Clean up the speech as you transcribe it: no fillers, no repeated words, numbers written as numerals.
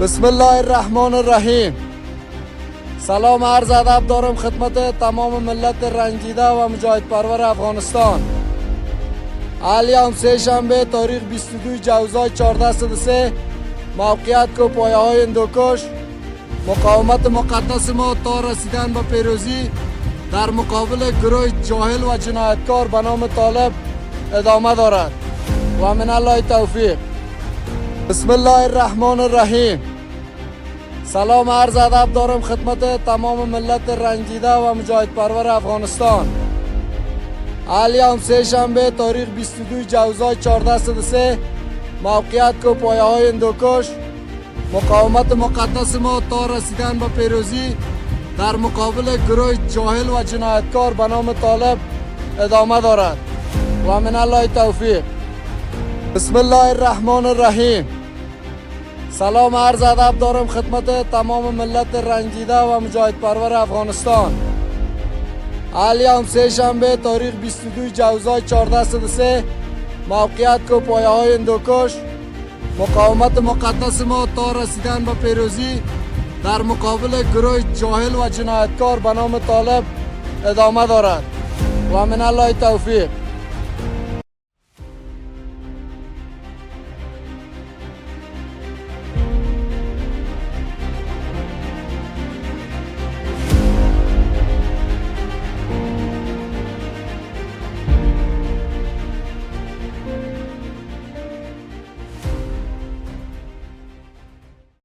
بسم الله الرحمن الرحیم. سلام عرض ادب دارم خدمت تمام ملت رنجیده و مجاهد پرور افغانستان. الیوم سه شنبه تاریخ 22 جوزای 1403 موقعیت کو پایه های هندوکش. مقاومت مقدس ما تا رسیدن به پیروزی در مقابل گروه جاهل و جنایتکار به نام طالب ادامه دارد و من الله توفیق. بسم الله الرحمن الرحیم. سلام عرض ادب دارم خدمت تمام ملت رنجیده و مجاهد پرور افغانستان. الیوم سه شنبه تاریخ 22 جوزای 1403 موقعیت کو پایه های هندوکش. مقاومت مقدس ما تا رسیدن به پیروزی در مقابل گروه جاهل و جنایتکار به نام طالب ادامه دارد و من الله توفیق. بسم الله الرحمن الرحیم. سلام عرض ادب دارم خدمت تمام ملت رنجیده و مجاهد پرور افغانستان. الیوم سه شنبه تاریخ 22 جوزای 1403 موقعیت کو پایه های هندوکش. مقاومت مقدس ما تا رسیدن به پیروزی در مقابل گروه جاهل و جنایتکار به نام طالب ادامه دارد و من الله توفیق.